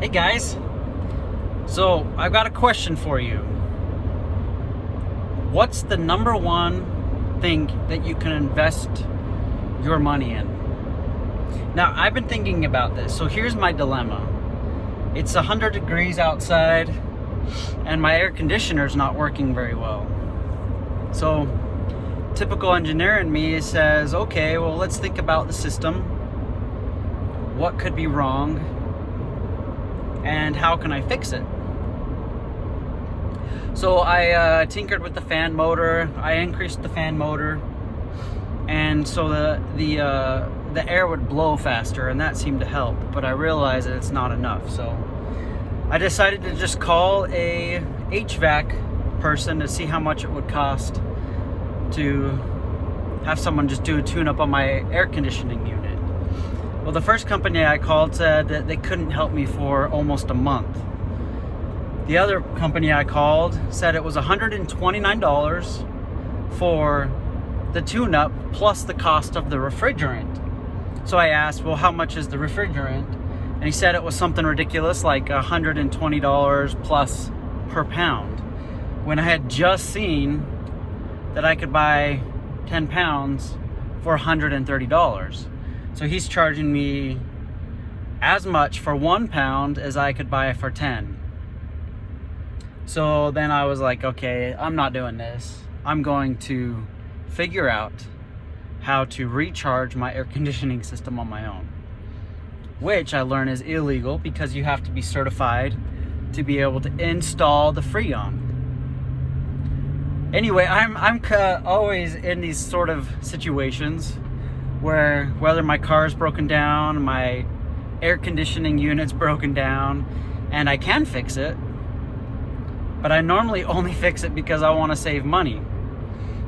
Hey guys, so I've got a question for you. What's the number one thing that you can invest your money in? Now, I've been thinking about this. So here's my dilemma. It's 100 degrees outside and my air conditioner's not working very well. So typical engineer in me says, okay, well, let's think about the system. What could be wrong? And how can I fix it? So I tinkered with the fan motor. I increased the fan motor, and so the air would blow faster, and that seemed to help. But I realized that it's not enough, so I decided to just call a HVAC person to see how much it would cost to have someone just do a tune-up on my air conditioning unit. Well, the first company I called said that they couldn't help me for almost a month. The other company I called said it was $129 for the tune-up plus the cost of the refrigerant. So I asked, well, how much is the refrigerant? And he said it was something ridiculous, like $120 plus per pound, when I had just seen that I could buy 10 pounds for $130. So he's charging me as much for 1 pound as I could buy for 10. So then I was like, okay, I'm not doing this. I'm going to figure out how to recharge my air conditioning system on my own, which I learned is illegal because you have to be certified to be able to install the Freon. Anyway, I'm always in these sort of situations where whether my car's broken down, my air conditioning unit's broken down, and I can fix it, but I normally only fix it because I want to save money.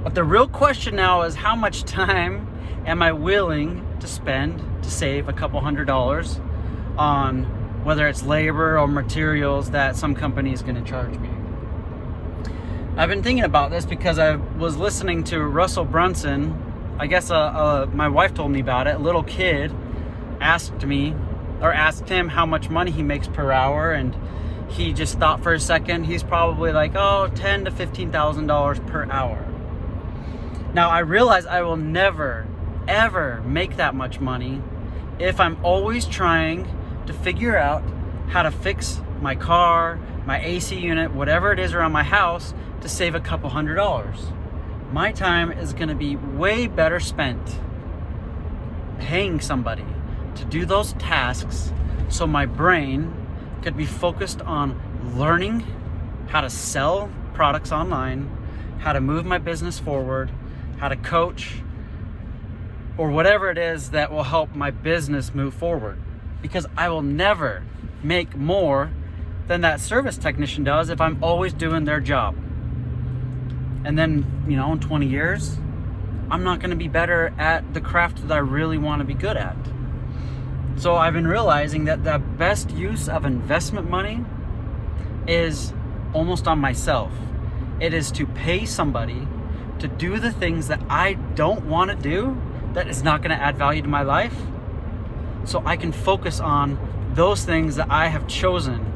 But the real question now is, how much time am I willing to spend to save a couple $100 on whether it's labor or materials that some company is going to charge me? I've been thinking about this because I was listening to Russell Brunson. I guess my wife told me about it. A little kid asked him how much money he makes per hour, and he just thought for a second. He's probably like, $10,000 to $15,000 per hour. Now I realize I will never, ever make that much money if I'm always trying to figure out how to fix my car, my AC unit, whatever it is around my house, to save a couple $100. My time is going to be way better spent paying somebody to do those tasks so my brain could be focused on learning how to sell products online, how to move my business forward, how to coach, or whatever it is that will help my business move forward. Because I will never make more than that service technician does if I'm always doing their job. And then, in 20 years, I'm not going to be better at the craft that I really want to be good at. So I've been realizing that the best use of investment money is almost on myself. It is to pay somebody to do the things that I don't want to do, that is not going to add value to my life, so I can focus on those things that I have chosen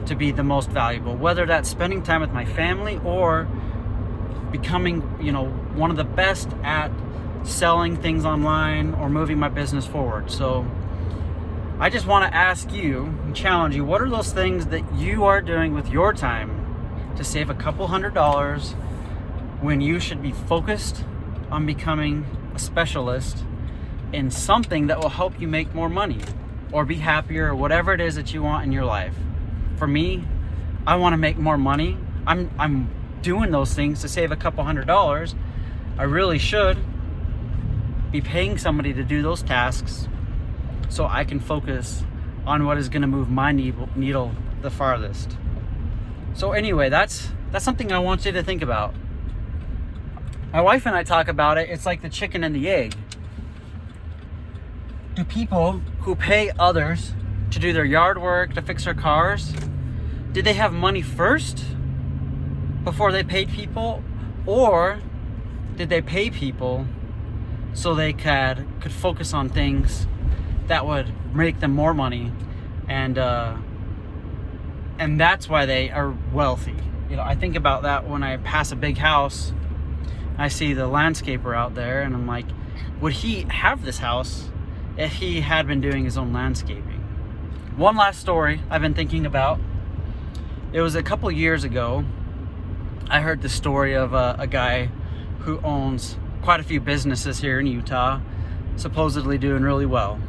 to be the most valuable, whether that's spending time with my family or becoming, one of the best at selling things online or moving my business forward. So I just want to ask you and challenge you, what are those things that you are doing with your time to save a couple $100 when you should be focused on becoming a specialist in something that will help you make more money or be happier or whatever it is that you want in your life? For me, I want to make more money. I'm doing those things to save a couple $100. I really should be paying somebody to do those tasks so I can focus on what is going to move my needle the farthest. So anyway, that's something I want you to think about. My wife and I talk about it. It's like the chicken and the egg. Do people who pay others to do their yard work, to fix their cars, did they have money first before they paid people? Or did they pay people so they could focus on things that would make them more money and And that's why they are wealthy. You know, I think about that when I pass a big house. I see the landscaper out there, and I'm like, would he have this house if he had been doing his own landscaping? One last story I've been thinking about. It was a couple years ago. I heard the story of a guy who owns quite a few businesses here in Utah, supposedly doing really well.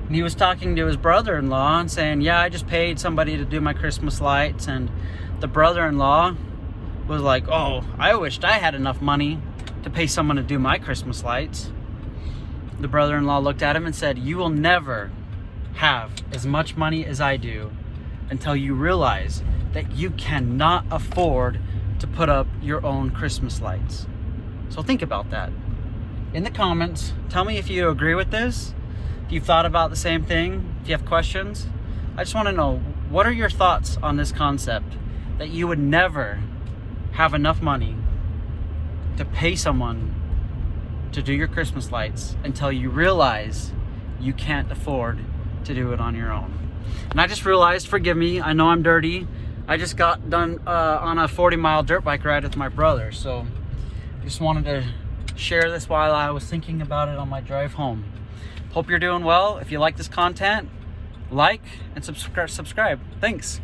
And he was talking to his brother-in-law and saying, yeah, I just paid somebody to do my Christmas lights. And the brother-in-law was like, oh, I wished I had enough money to pay someone to do my Christmas lights. The brother-in-law looked at him and said, you will never have as much money as I do until you realize that you cannot afford to put up your own Christmas lights. So think about that. In the comments, tell me if you agree with this, if you've thought about the same thing, if you have questions. I just want to know, what are your thoughts on this concept that you would never have enough money to pay someone to do your Christmas lights until you realize you can't afford to do it on your own? And I just realized, forgive me, I know I'm dirty. I just got done on a 40-mile dirt bike ride with my brother. So just wanted to share this while I was thinking about it on my drive home. Hope you're doing well. If you like this content, like and subscribe. Thanks.